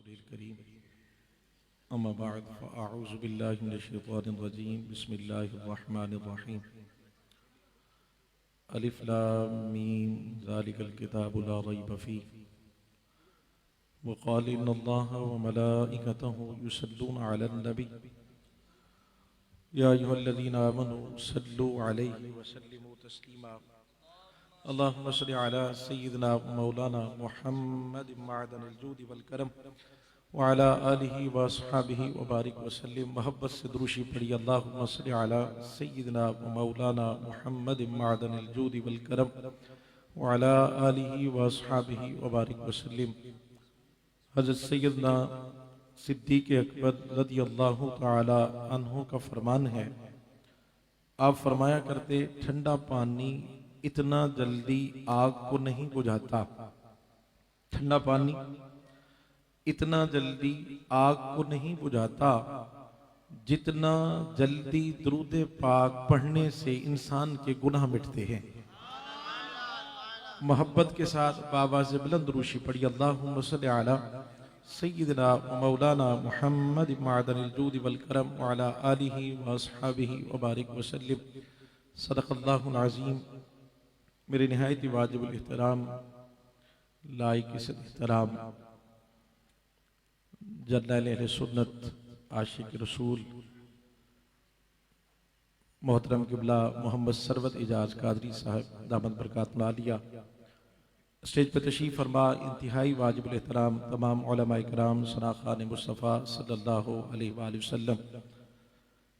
रसूलिल करीम अम्मा बाद फ़अऊज़ु बिल्लाहि मिनश शैतानिर रजीम बिस्मिल्लाहिर रहमानिर रहीम अलिफ लाम मीम ज़ालिकल किताबु ला रैब फ़ीह व क़ाल इन्नल्लाहा व मलाइकतहु युसल्लूना अलन नबी या अय्युहल्लज़ीना आमनू सल्लू अलैहि व सल्लिमू तस्लीमा अल्लाहुम्मा सल्लि अला सय्यिदिना मौलाना मुहम्मद मअदनिल जूदि वल करम व अला आलिहि व अस्हाबिहि व बारिक व सल्लिम। मोहब्बत से दुरूशी पढ़ी। अल्लाहुम्मा सल्लि अला सय्यिदिना मौलाना मुहम्मद मअदनिल जूदि वल करम व अला आलिहि व अस्हाबिहि व बारिक व सल्लिम। हज़रत सय्यदना सिद्दीक़ अकबर रज़ियल्लाहु तआला अन्हु का फरमान है, आप फरमाया करते ठंडा पानी इतना जल्दी आग को नहीं बुझाता, ठंडा पानी इतना जल्दी आग को नहीं बुझाता जितना जल्दी दुरूद पाक पढ़ने से इंसान के गुनाह मिटते हैं। मोहब्बत के साथ बाबा से बुलंद दुरूशी पढ़ी। अल्लाहुम्मा सल्लि अला सय्यिदिना मौलाना मुहम्मद मअदनिल जूदि वल करम व अला आलिहि व अस्हाबिहि व बारिक व सल्लिम। सदक़ल्लाहुल अज़ीम। मेरे निहायत वाजिबुल एहतराम लाइक एहतराम जर्नैल अहले सुन्नत आशिक रसूल मोहतरम क़िबला मोहम्मद सरवत इजाज कादरी साहब दामद बरकातुहु आलिया स्टेज पर तशरीफ़ फरमा। इंतहाई वाजिबुल एहतराम तमाम उलमाए किराम सनाख़ान मुस्तफ़ा सल्लल्लाहु अलैहि वसल्लम,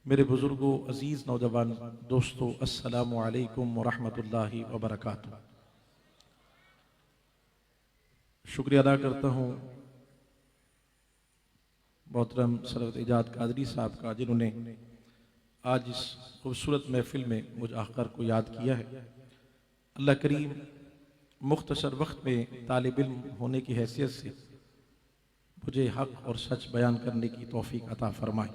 मेरे बुजुर्गों, अजीज़ नौजवान दोस्तों, अस्सलामु अलैकुम व रहमतुल्लाहि व बरकातुहू। शुक्रिया अदा करता हूँ मोहतरम सरवत इजाज कादरी साहब का, जिन्होंने आज इस खूबसूरत महफिल में मुझ आकर को याद किया है। अल्लाह करीम मुख्तसर वक्त में तालिब इल्म होने की हैसियत से मुझे हक़ और सच बयान करने की तौफीक अता फरमाए।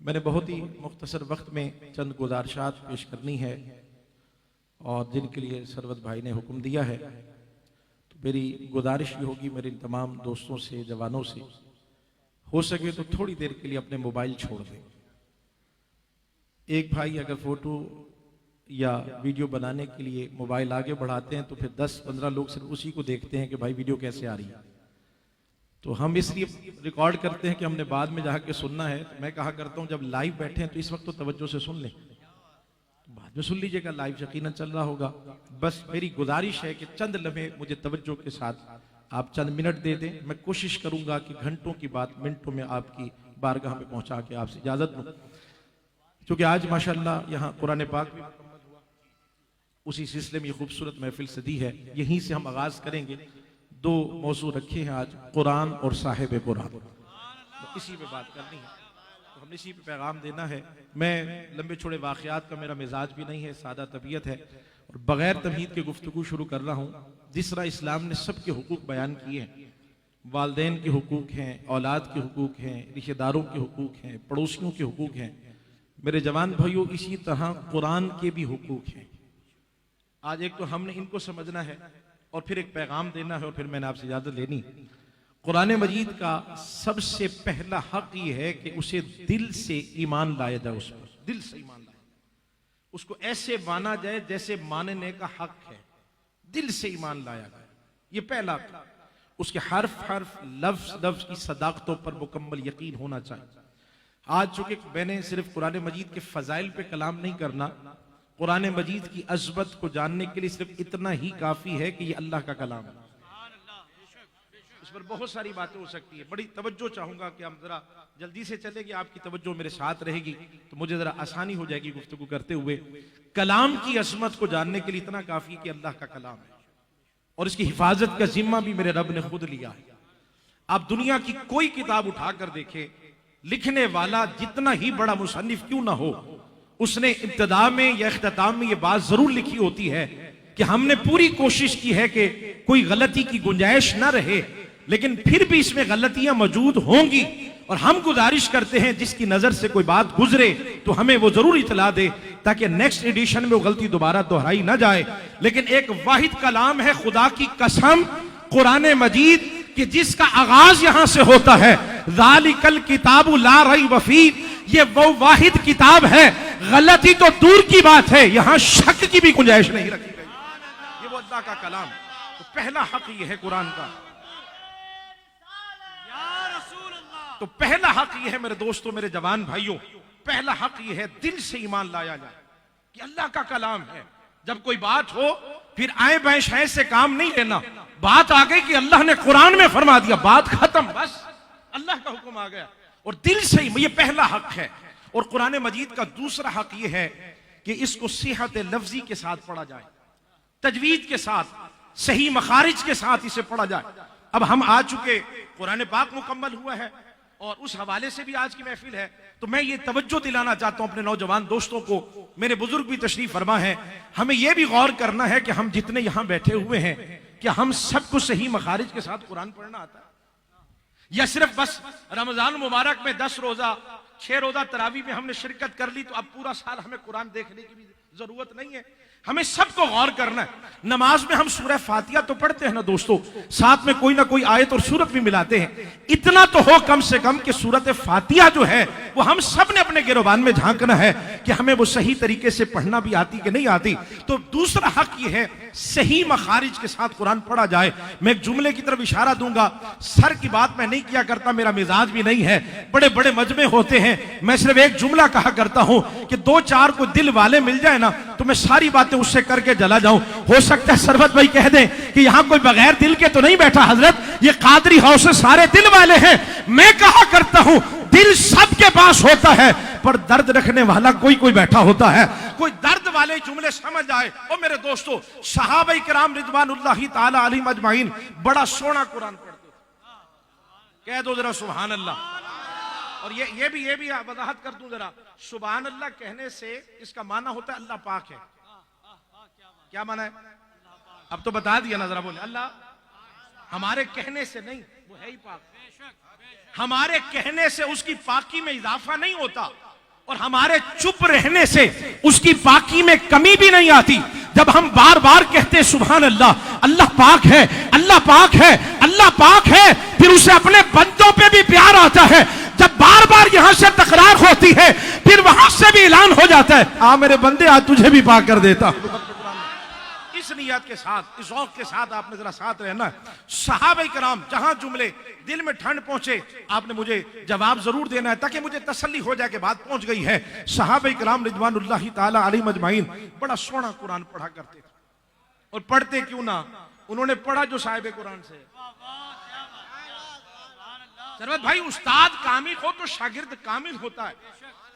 मैंने बहुत ही मुख्तसर वक्त में चंद गुज़ारिशात पेश करनी है और जिनके लिए सरवत भाई ने हुक्म दिया है, तो मेरी गुजारिश ये होगी मेरे तमाम दोस्तों से, जवानों से, हो सके तो थोड़ी देर के लिए अपने मोबाइल छोड़ दें। एक भाई अगर फ़ोटो या वीडियो बनाने के लिए मोबाइल आगे बढ़ाते हैं तो फिर 10-15 लोग सिर्फ उसी को देखते हैं कि भाई वीडियो कैसे आ रही है। तो हम इसलिए रिकॉर्ड करते हैं कि हमने बाद में जाके सुनना है। तो मैं कहा करता हूं जब लाइव बैठे हैं तो इस वक्त तो तवज्जो से सुन लें, तो बाद में सुन लीजिएगा, लाइव यकीनन चल रहा होगा। बस मेरी गुजारिश है कि चंद लम्हे मुझे तवज्जो के साथ आप चंद मिनट दे दें। मैं कोशिश करूंगा कि घंटों की बात मिनटों में आपकी बारगाह में पहुंचा के आपसे इजाजत लूं, क्योंकि आज माशाअल्लाह यहाँ कुरान पाक भी उसी सिलसिले में ये खूबसूरत महफिल सदी है। यहीं से हम आगाज करेंगे। दो मौजू रखे हैं आज, कुरान और साहिब कुरान, तो इसी पे बात करनी है, तो हमने इसी पे पैगाम देना है। मैं लंबे छोड़े वाक़यात का मेरा मिजाज भी नहीं है, सादा तबीयत है और बगैर तमहीद के गुफ्तगू शुरू कर रहा हूँ। जिस तरह इस्लाम ने सबके हुकूक बयान किए हैं, वालदैन के हुकूक हैं, औलाद के हुकूक हैं, रिश्तेदारों के हुकूक हैं, पड़ोसियों के हुकूक हैं, मेरे जवान भाइयों इसी तरह कुरान के भी हुकूक हैं। आज एक तो हमने इनको समझना है और फिर एक पैगाम देना है और फिर मैंने आपसे इजाजत लेनी। कुरान मजीद का सबसे पहला हक ये है कि उसे दिल से ईमान लाया जाए, उस पर दिल से ईमान लाया, उसको ऐसे माना जाए जैसे मानने का हक है, दिल से ईमान लाया जाए, ये पहला हक। उसके हर्फ हर्फ लफ्ज लफ्ज की सदाकतों पर मुकम्मल यकीन होना चाहिए। आज चूंकि मैंने सिर्फ कुरान मजीद के फजाइल पे कलाम नहीं करना, कुरान मजीद की अज़मत को जानने के लिए सिर्फ इतना ही काफी है कि ये अल्लाह का कलाम है। इस पर बहुत सारी बातें हो सकती है। बड़ी तवज्जो चाहूंगा कि हम जरा जल्दी से चलेंगे, आपकी तवज्जो मेरे साथ रहेगी तो मुझे जरा आसानी हो जाएगी गुफ्तगू करते हुए। कलाम की अज़मत को जानने के लिए इतना काफी है कि अल्लाह का कलाम है और इसकी हिफाजत का जिम्मा भी मेरे रब ने खुद लिया है। आप दुनिया की कोई किताब उठाकर देखें, लिखने वाला जितना ही बड़ा मुसन्निफ क्यों ना हो, उसने इब्तिदा में या इख्तिताम में ये बात जरूर लिखी होती है कि हमने पूरी कोशिश की है कि कोई गलती की गुंजाइश ना रहे, लेकिन फिर भी इसमें गलतियां मौजूद होंगी और हम गुजारिश करते हैं जिसकी नजर से कोई बात गुजरे तो हमें वो जरूर इतला दे ताकि नेक्स्ट एडिशन में वो गलती दोबारा दोहराई ना जाए। लेकिन एक वाहिद कलाम है, खुदा की कसम, कुरान मजीद कि जिसका आगाज यहां से होता है, ज़ालिकल किताबु ला रैब फीह, ये वो वाहिद किताब है, गलती तो दूर की बात है, यहां शक की भी गुंजाइश नहीं रखी गई। ये वो अल्लाह का कलाम। तो पहला हक ये है कुरान का। तो पहला हक ये है मेरे दोस्तों, मेरे जवान भाइयों, पहला हक ये है दिल से ईमान लाया जाए कि अल्लाह का कलाम है। जब कोई बात हो फिर आए बाएं शाय से काम नहीं लेना। बात आ गई कि अल्लाह ने कुरान में फरमा दिया, बात खत्म, बस अल्लाह का हुक्म आ गया। और दिल से ये पहला हक है। और कुरान मजीद का दूसरा हक ये है कि इसको सेहत लफ्जी के साथ पढ़ा जाए, तजवीद के साथ, सही मखारिज के साथ इसे पढ़ा जाए। अब हम आ चुके, कुरान पाक मुकम्मल हुआ है और उस हवाले से भी आज की महफिल है। तो मैं ये तवज्जो दिलाना चाहता हूं अपने नौजवान दोस्तों को, मेरे बुजुर्ग भी तशरीफ फरमा है, हमें यह भी गौर करना है कि हम जितने यहां बैठे हुए हैं, कि हम सबको सही मखारिज के साथ कुरान पढ़ना आता है, या सिर्फ बस रमजान मुबारक में 10 रोजा 6 रोजा तरावी में हमने शिरकत कर ली तो अब पूरा साल हमें कुरान देखने की भी जरूरत नहीं है। हमें सबको गौर करना है। नमाज में हम सूरह फातिहा तो पढ़ते हैं ना दोस्तों, साथ में कोई ना कोई आयत और सूरत भी मिलाते हैं। इतना तो हो कम से कम कि सूरत फातिहा जो है वो हम सब ने अपने गिरबान में झांकना है कि हमें वो सही तरीके से पढ़ना भी आती कि नहीं आती। तो दूसरा हक ये है सही मखारिज के साथ कुरान पढ़ा जाए। मैं एक जुमले की तरफ इशारा दूंगा, सर की बात मैं नहीं किया करता, मेरा मिजाज भी नहीं है, बड़े बड़े मजमे होते हैं, मैं सिर्फ एक जुमला कहा करता हूं कि 2-4 को दिल वाले मिल जाए ना तो मैं सारी बातें उससे करके चला जाऊं। हो सकता है सरवत भाई कह दें कि यहां कोई बगैर दिल के तो नहीं बैठा हजरत, ये कादरी हाउस से सारे दिल वाले हैं। मैं कहा करता हूं दिल सबके पास होता है, पर दर्द रखने वाला कोई कोई बैठा होता है। कोई दर्द वाले जुमले समझ आए। और मेरे दोस्तों, सहाबा किराम रिज़वानुल्लाहि ताला अलैहिम अजमाइन बड़ा सोना कुरान पढ़ते थे। कह दो जरा सुभान अल्लाह। और ये भी वजाहत कर दूं जरा, सुभान अल्लाह कहने से इसका माना होता है अल्लाह पाक है। क्या माना है? अब तो बता दिया ना, जरा बोले। अल्लाह हमारे कहने से नहीं, वो है ही पाक। हमारे कहने से उसकी पाकी में इजाफा नहीं होता और हमारे चुप रहने से उसकी पाकी में कमी भी नहीं आती। जब हम बार बार कहते सुभान अल्लाह, अल्लाह पाक है, अल्लाह पाक है, अल्लाह पाक है, फिर उसे अपने बंदों पे भी प्यार आता है। जब बार बार यहां से तकरार होती है फिर वहां से भी ऐलान हो जाता है, आ मेरे बंदे आज तुझे भी पाक कर देता। इस नियत के साथ, इस शौक के साथ आपने जरा साथ रहना। सहाबा किराम जहां जुमले दिल में ठंड पहुंचे आपने मुझे जवाब जरूर देना है ताकि मुझे तसल्ली हो जाए कि बात पहुंच गई है। सहाबा किराम रिज़वानुल्लाहि ताला अलैहिम अजमाइन बड़ा सोना कुरान पढ़ा करते थे। और पढ़ते क्यों ना, उन्होंने पढ़ा जो साहिब कुरान से। सरवत भाई, उस्ताद कामिल हो तो शागिर्द कामिल होता है।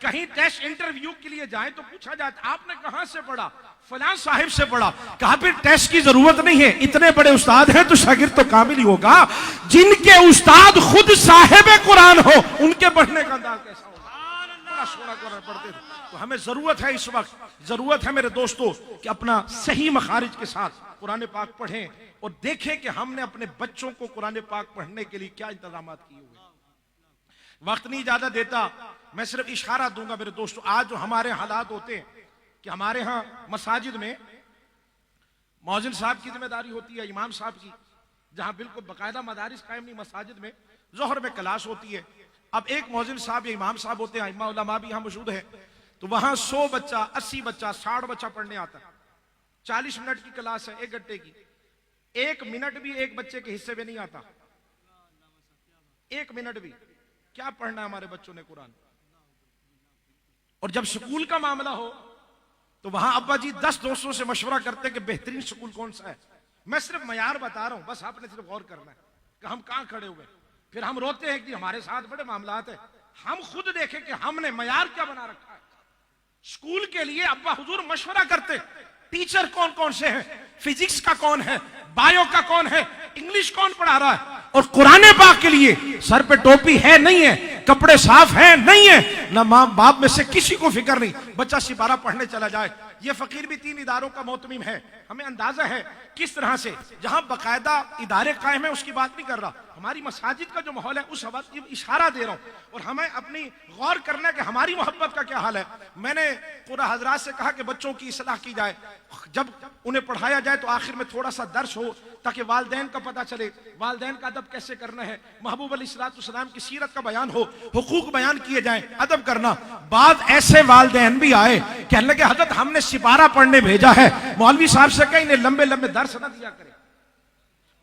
कहीं टेस्ट इंटरव्यू के लिए जाए तो पूछा जाता आपने कहां से पढ़ा, फलां साहिब से पढ़ा। कहा फिर टेस्ट की जरूरत नहीं है, इतने बड़े उस्ताद हैं तो शागिर्द तो कामिल ही होगा। जिनके उस्ताद खुद साहिब कुरान हो उनके पढ़ने का अंदाज कैसा होगा। बड़ा सोना कुरान पढ़ते थे। तो हमें जरूरत है, इस वक्त जरूरत है मेरे दोस्तों कि अपना सही मखारिज के साथ कुरान पाक पढ़ें और देखें कि हमने अपने बच्चों को कुरान पाक पढ़ने के लिए क्या इंतजाम किए हुए। वक्त नहीं ज्यादा देता, मैं सिर्फ इशारा दूंगा मेरे दोस्तों। आज जो हमारे हालात होते हैं कि हमारे यहाँ मसाजिद में मौजिन साहब की जिम्मेदारी होती है, इमाम साहब की, जहां बिल्कुल बाकायदा मदारिस कायम नहीं, मसाजिद में जोहर में क्लास होती है। अब एक मौजिन साहब या इमाम साहब होते हैं, इमाम उलमा भी यहाँ मौजूद है, तो वहां 100 बच्चा, 80 बच्चा, 60 बच्चा पढ़ने आता है। 40 मिनट की क्लास है, 1 घंटे की, 1 मिनट भी एक बच्चे के हिस्से में नहीं आता। 1 मिनट भी क्या पढ़ना है हमारे बच्चों ने कुरान। और जब स्कूल का मामला हो तो वहां अब्बा जी 10 दोस्तों से मशवरा करते हैं कि बेहतरीन स्कूल कौन सा है। मैं सिर्फ मयार बता रहा हूं, बस आपने सिर्फ गौर करना है कि हम कहां खड़े हुए। फिर हम रोते हैं कि हमारे साथ बड़े मामलात है। हम खुद देखें कि हमने मयार क्या बना रखा है। स्कूल के लिए अब्बा हुजूर मशवरा करते, टीचर कौन कौन से हैं, फिजिक्स का कौन है, बायो का कौन है, इंग्लिश कौन पढ़ा रहा है। और कुरान पाक के लिए सर पे टोपी है नहीं है, कपड़े साफ हैं नहीं है, ना माँ बाप में से किसी को फिक्र नहीं, बच्चा सिपारा पढ़ने चला जाए। ये फकीर भी 3 इदारों का मोहतमिम है, हमें अंदाजा है किस तरह से, जहां बाकायदा इदारे कायम है उसकी बात नहीं कर रहा, हमारी मसाजिद का जो माहौल है उस इशारा दे रहा हूं। और हमें अपनी गौर करना है कि हमारी मोहब्बत का क्या हाल है। मैंने पूरा हजरात से कहा कि बच्चों की इस्लाह की जाए, जब उन्हें पढ़ाया जाए तो आखिर में थोड़ा सा दर्स हो ताकि वालिदैन का पता चले, वालिदैन का अदब कैसे करना है, महबूब अलैहिस्सलाम की सीरत का बयान हो, हुकूक बयान किए जाएं, अदब करना। बाद ऐसे वालिदैन भी आए कहने लगे हजरत हमने सिपारा पढ़ने भेजा है, मौलवी साहब से कहीं इन्हें लंबे लंबे दर्स न दिया करे,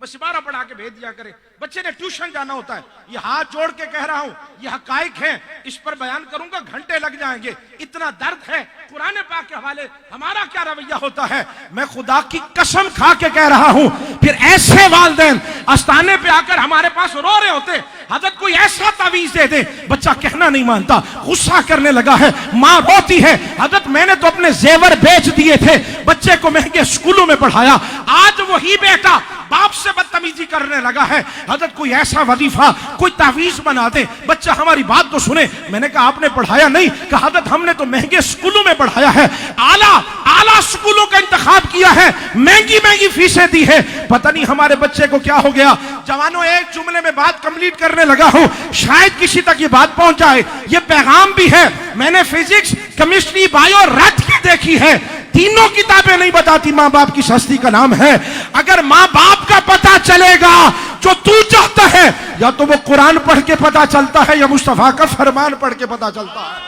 बस सिपारा पढ़ा के भेज दिया करे, बच्चे ने ट्यूशन जाना होता है। ये हाथ जोड़ के कह रहा हूं, ये हकाइक है, इस पर बयान करूंगा घंटे लग जाएंगे, इतना दर्द है। कुरान पाक के हवाले हमारा क्या रवैया होता है, मैं खुदा की कसम खा के कह रहा हूं। फिर ऐसे वालिदैन आस्थाने पे आकर हमारे पास रो रहे होते, हजरत कोई ऐसा तावीज दे दे, बच्चा कहना नहीं मानता, गुस्सा करने लगा है, मां रोती है, हजरत मैंने तो अपने जेवर बेच दिए थे, बच्चे को महंगे स्कूलों में पढ़ाया, आज वही बेटा बाप से बदतमीजी करने लगा है, हजरत कोई ऐसा वजीफा कोई तावीज बना दे, बच्चा हमारी बात तो सुने। मैंने कहा आपने पढ़ाया नहीं, कहा हजरत हमने तो महंगे स्कूलों में पढ़ाया है, आला आला स्कूलों का इंतखाब किया है, महंगी महंगी फीसें दी है, पता नहीं हमारे बच्चे को क्या हो गया। जवानों एक जुमले में बात कंप्लीट करने लगा हूं, शायद किसी तक ये बात पहुंच जाए। ये पैगाम भी है, मैंने फिजिक्स केमिस्ट्री बायो रट की देखी है, तीनों किताबें नहीं बताती मां बाप की सस्ती का नाम है। अगर मां बाप का पता चलेगा जो तू चाहता है, या तो वो कुरान पढ़ के पता चलता है या मुस्तफा का फरमान पढ़ के पता चलता है।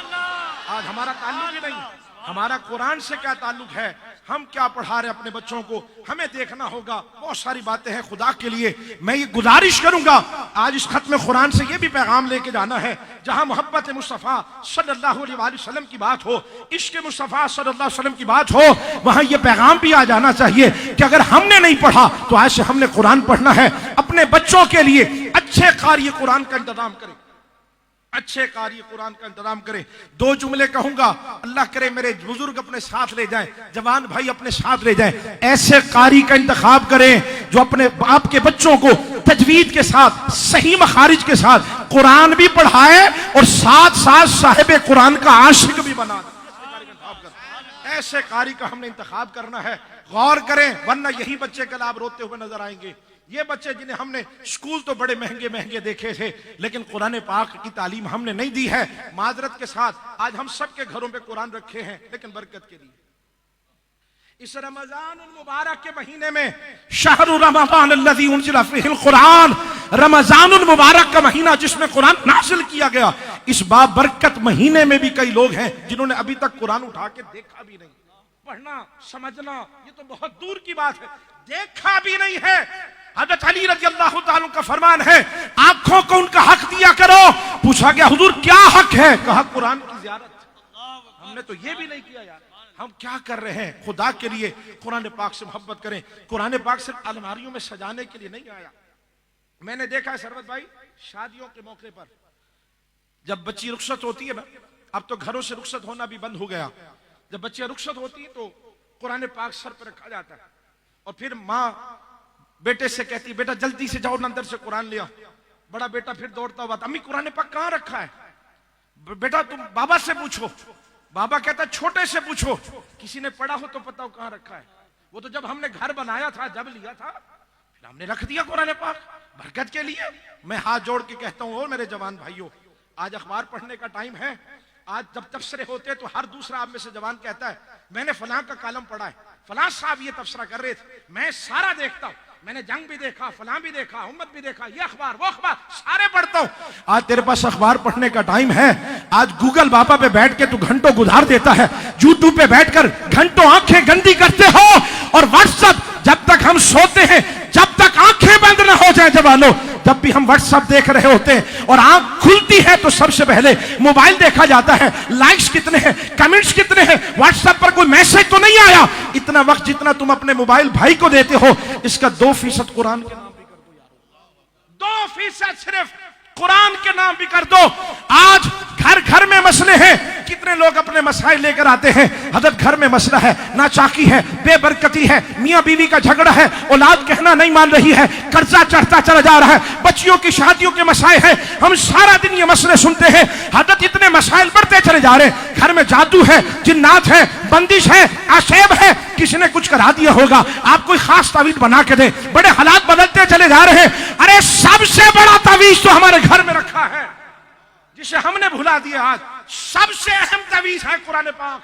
आज हमारा ताल्लुक ही नहीं, हमारा कुरान से क्या ताल्लुक है, हम क्या पढ़ा रहे अपने बच्चों को, हमें देखना होगा। बहुत सारी बातें हैं, खुदा के लिए मैं ये गुजारिश करूंगा, आज इस खत्म कुरान से ये भी पैगाम लेके जाना है, जहां मोहब्बत मुस्तफ़ा सल्लल्लाहु अलैहि वसल्लम की बात हो, इश्क मुस्तफ़ा सल्लल्लाहु अलैहि वसल्लम की बात हो, वहां ये पैगाम भी आ जाना चाहिए कि अगर हमने नहीं पढ़ा तो आज से हमने कुरान पढ़ना है। अपने बच्चों के लिए अच्छे कारी कुरान का इंतजाम करें, अच्छे कारी कुरान का इंतजाम करें। 2 जुमले कहूंगा, अल्लाह करे मेरे बुजुर्ग अपने साथ ले जाएं, जवान भाई अपने साथ ले जाएं, ऐसे कारी का इंतखाब करें जो अपने आपके बच्चों को तजवीद के साथ सही मखारिज के साथ कुरान भी पढ़ाए और साथ साथ साहिब कुरान का आशिक भी बना दे। ऐसे कारी का हमने इंतखाब करना है, गौर करें, वरना यही बच्चे कल आप रोते हुए नजर आएंगे। ये बच्चे जिन्हें हमने स्कूल तो बड़े महंगे महंगे देखे थे, लेकिन कुरान पाक की तालीम हमने नहीं दी है। माजरत के साथ आज हम सबके घरों पे कुरान रखे हैं, लेकिन बरकत के लिए इस रमजान मुबारक के महीने में, शहरु रमजान अल्लज़ी उनज़िला फ़ीहिल कुरान, रमजान मुबारक का महीना जिसमें कुरान नाज़िल किया गया, इस बाबरकत महीने में भी कई लोग हैं जिन्होंने अभी तक कुरान उठा के देखा भी नहीं। पढ़ना समझना ये तो बहुत दूर की बात है, देखा भी नहीं है। हज़रत अली रज़ियल्लाहु ताला का फरमान है, आंखों को उनका हक दिया करो। पूछा गया हुजूर क्या हक है, कहा कुरान की ज़ियारत। हमने तो ये भी नहीं किया यार, हम क्या कर रहे हैं। खुदा के लिए कुरान पाक से मोहब्बत करें। कुरान पाक सिर्फ अलमारियों में सजाने के लिए नहीं आया। मैंने देखा है सरवत भाई, शादियों के मौके पर जब बच्ची रुखसत होती है ना, अब तो घरों से रुखसत होना भी बंद हो गया, जब बच्चियां रुखसत होती है तो कुरान पाक सर पर रखा जाता है और फिर माँ बेटे से कहती, बेटा जल्दी से जाओ अंदर से कुरान लिया। बड़ा बेटा फिर दौड़ता हुआ, अम्मी कुरान पाक कहाँ रखा है? बेटा तुम बाबा से पूछो। बाबा कहता छोटे से पूछो, किसी ने पढ़ा हो तो पता हो कहाँ रखा है। वो तो जब हमने घर बनाया था, जब लिया था, फिर हमने रख दिया कुरान पाक बरकत के लिए। मैं हाथ जोड़ के कहता हूँ, मेरे जवान भाइयों, आज अखबार पढ़ने का टाइम है। आज जब तबसरे होते तो हर दूसरा आप में से जवान कहता है मैंने फलां का कालम पढ़ा है, फलां साहब ये तबसरा कर रहे थे, मैं सारा देखता हूं, मैंने जंग भी देखा, फलां भी देखा, उम्मत भी देखा, ये अखबार वो अखबार सारे पढ़ता हूं। आज तेरे पास अखबार पढ़ने का टाइम है? आज गूगल बाबा पे बैठ के तू घंटों गुजार देता है, यूट्यूब पे बैठकर घंटों आंखें गंदी करते हो, और व्हाट्सएप जब तक हम सोते हैं, जब तक आंखें बंद ना हो जाए जवानों, जब भी हम व्हाट्सएप देख रहे होते हैं और आंख खुलती है तो सबसे पहले मोबाइल देखा जाता है, लाइक्स कितने हैं, कमेंट्स कितने हैं, व्हाट्सएप पर कोई मैसेज तो नहीं आया। इतना वक्त जितना तुम अपने मोबाइल भाई को देते हो, इसका 2% कुरान के नाम भी कर दो यार, 2% सिर्फ कुरान के नाम भी कर दो। आज घर घर में मसले हैं कितने लोग अपने मसाइल लेकर आते हैं, हजरत घर में मसला है, नाचाकी है, बेबरकती है, मियाँ बीवी का झगड़ा है, औलाद कहना नहीं मान रही है, कर्जा चढ़ता चला जा रहा है, बच्चियों की शादियों के मसाइल है, हम सारा दिन ये मसले सुनते हैं। हजरत इतने मसाइल बढ़ते चले जा रहे हैं, घर में जादू है, जिन्नात है, बंदिश है, आशेब है, किसी ने कुछ करा दिया होगा, आप कोई खास तावीज बना के दे, बड़े हालात बदलते चले जा रहे हैं। अरे सबसे बड़ा तावीज तो हमारे घर में रखा है जिसे हमने भुला दिया। आज सबसे अहम तावीज है कुरान पाक,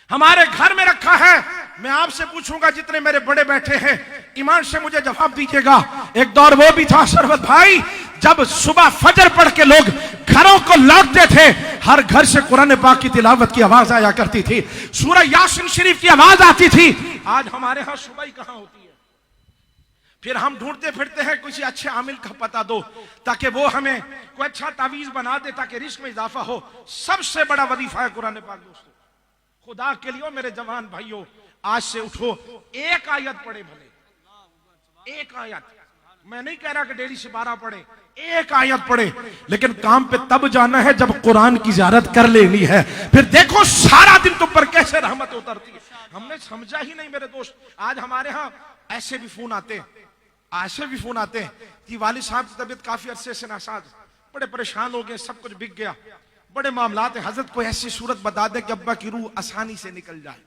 हमारे घर में रखा है। मैं आपसे पूछूंगा, जितने मेरे बड़े बैठे हैं, ईमान से मुझे जवाब दीजिएगा। एक दौर वो भी था सरवत भाई, जब सुबह फजर पढ़ के लोग घरों को लौटते थे, हर घर से कुरान पाक की तिलावत की आवाज आया करती थी, सूरह यासीन शरीफ की आवाज आती थी। आज हमारे यहां सुबह ही कहां होती है। फिर हम ढूंढते फिरते हैं किसी अच्छे आमिल का पता दो ताकि वो हमें कोई अच्छा तावीज बना दे ताकि रिस्क में इजाफा हो। सबसे बड़ा वजीफा है कुरान पाक दोस्तों। खुदा के लिए मेरे जवान भाइयों, आज से उठो, एक आयत पढ़े, भले एक आयत, मैं नहीं कह रहा कि डेली से 12 पढ़े, एक आयत पढ़े, लेकिन काम पे तब जाना है जब कुरान की ज़ियारत कर लेनी है। फिर देखो सारा दिन तुम पर कैसे रहमत उतरती है। हमने समझा ही नहीं मेरे दोस्त। आज हमारे यहाँ ऐसे भी फोन आते हैं, ऐसे भी फोन आते हैं कि वालिद साहब की तबीयत काफी अरसे से नासाज, बड़े परेशान हो गए, सब कुछ बिक गया, बड़े मामलात है, हजरत को ऐसी सूरत बता दे कि अब्बा की रूह आसानी से निकल जाए।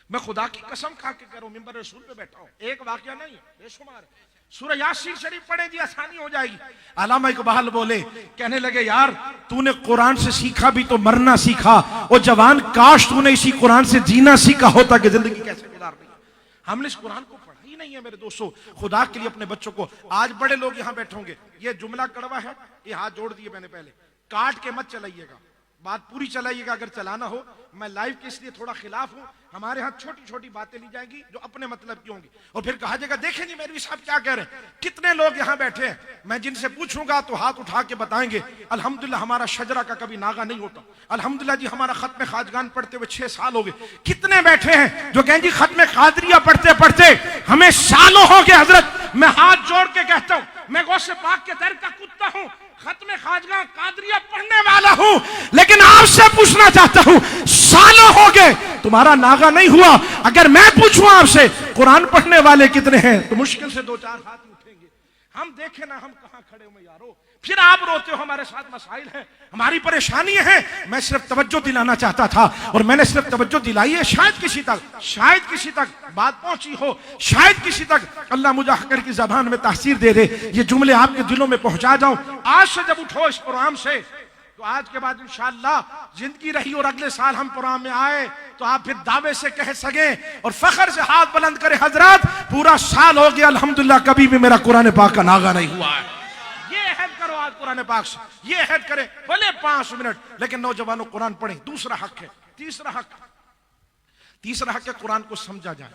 मैं खुदा की कसम खा के कह रहा हूं, मिंबर रसूल पे बैठा हूं, एक वाकया नहीं है, बेशुमार है। सूरह यासीन शरीफ पढ़े जी, आसानी हो जाएगी। अल्लामा इकबाल बोले, कहने लगे यार तूने कुरान से सीखा भी तो मरना सीखा, और जवान काश तूने इसी कुरान से जीना सीखा होता कि जिंदगी कैसे गुजारनी है। हमने इस कुरान को पढ़ा ही नहीं है मेरे दोस्तों। खुदा के लिए अपने बच्चों को, आज बड़े लोग यहाँ बैठे होंगे, ये जुमला कड़वा है, ये हाथ जोड़ दिए मैंने पहले, काट के मत चलाइएगा, बात पूरी चलाइएगा अगर चलाना हो। मैं लाइव के इसलिए थोड़ा खिलाफ हूं, हमारे यहाँ छोटी छोटी बातें ली जाएंगी जो अपने मतलब की होंगी, और फिर कहा जाएगा देखें जी मेरे साहब क्या कह रहे हैं। कितने लोग यहाँ बैठे हैं, मैं जिनसे पूछूंगा तो हाथ उठा के बताएंगे अल्हम्दुलिल्लाह हमारा शजरा का कभी नागा नहीं होता, अल्हम्दुलिल्लाह जी हमारा खत्म खाजगान पढ़ते हुए 6 साल हो गए। कितने बैठे हैं जो कहें जी खत्म कादरिया पढ़ते पढ़ते हमें सालों हो गए। हजरत मैं हाथ जोड़ के कहता हूं, मैं गौसे पाक के दर का कुत्ता हूं, खत्म खाजगा कादरिया पढ़ने वाला हूं, लेकिन आपसे पूछना चाहता हूं, सालों हो गए तुम्हारा नागा नहीं हुआ। अगर मैं पूछूं आपसे कुरान पढ़ने वाले कितने हैं तो मुश्किल से 2-4 हाथ उठेंगे। हम देखें ना हम कहां खड़े हुए यारो। फिर आप रोते हो, हमारे साथ मसाइल है, हमारी परेशानी है। मैं सिर्फ तवज्जो दिलाना चाहता था और मैंने सिर्फ तवज्जो दिलाई है। शायद किसी तक बात पहुंची हो, शायद किसी तक अल्लाह मुझे हकर की जबान में तासीर दे दे, ये जुमले आपके दिलों में पहुंचा जाऊं। आज से जब उठो इस प्रोग्राम से, तो आज के बाद इंशाअल्लाह जिंदगी रही और अगले साल हम प्रोग्राम में आए तो आप फिर दावे से कह सके और फखर से हाथ बुलंद करे, हजरत पूरा साल हो गया अल्हम्दुलिल्लाह कभी भी मेरा कुरान पाक का नागा नहीं हुआ है। ये अहद करो आज कुरान पाक से, ये अहद करे, भले 5 मिनट, लेकिन नौजवानों कुरान पढ़ें। दूसरा हक है, तीसरा हक है कुरान को समझा जाए।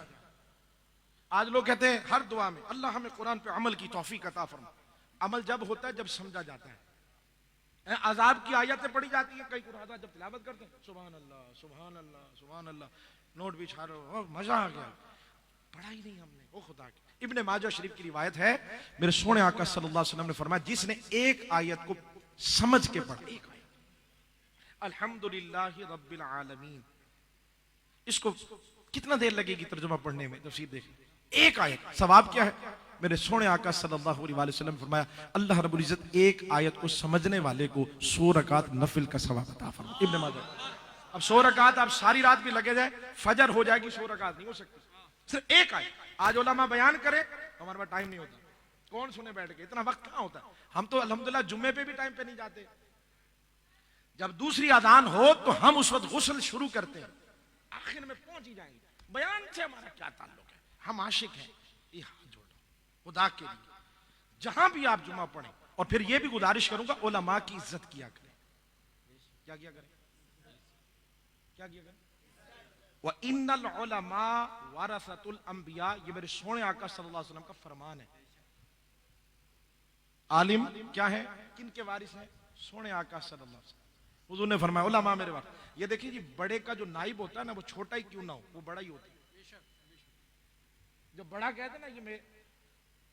आज लोग कहते हैं हर दुआ में अल्लाह हमें कुरान पे अमल की तौफीक अता फरमा। अमल जब होता है जब समझा जाता है। अजाब की आयतें पढ़ी जाती है, कई कुरान जब तिलावत करते हैं सुभान अल्लाह सुभान अल्लाह सुभान अल्लाह, नोट बिछा रहे हो, मजा आ गया, पढ़ा ही नहीं हमने। ओ खुदा की, इब्ने माजा शरीफ की रिवायत है, मेरे सोने आका सल्लल्लाहु अलैहि वसल्लम ने फरमाया जिसने एक आयत को समझ के पढ़ा, एक आयत, अल्हम्दुलिल्लाहि रब्बिल आलमीन, इसको कितना देर लगेगी तर्जुमा पढ़ने में, तफसीर देखिए। एक आयत, सवाब क्या है? मेरे सोने आका सल्लल्लाहु अलैहि वसल्लम ने फरमाया अल्लाह रब्बुल इज्जत एक आयत को समझने वाले को 100 रकात नफिल का सवाब अता फरमाता। इब्ने माजा। अब 100 रकात आप सारी रात भी लगे जाए, फजर हो जाएगी, 100 रकात नहीं हो सकती, सिर्फ एक आयत। आज उलमा बयान करे, हमारे पास टाइम नहीं होता, कौन सुने बैठ के, इतना वक्त कहां होता है। हम तो अल्हम्दुलिल्लाह जुम्मे पे भी टाइम पे नहीं जाते। जब दूसरी अजान हो तो हम उस वक्त गुस्ल शुरू करते हैं, आखिर में पहुंच ही जाएंगे। बयान से हमारा क्या ताल्लुक है, हम आशिक हैं। ये हाथ जोड़ो खुदा के लिए, जहां भी आप जुमा पढ़ें। और फिर ये भी गुजारिश करूंगा उलमा की इज्जत किया करें। क्या किया करें? व इन्नल उलमा वरसतुल अंबिया, ये मेरे सोने आका सल्लल्लाहु अलैहि वसल्लम का फरमान है। आलिम क्या है, किन के वारिस है? सोने आका सल्लल्लाहु अलैहि वसल्लम। हुजूर ने फरमाया उलमा मेरे वारिस। ये देखिए जी, बड़े का जो नाइब होता है ना, वो छोटा ही क्यों ना हो, वो बड़ा ही होता है। जब बड़ा कहते ना ये मैं,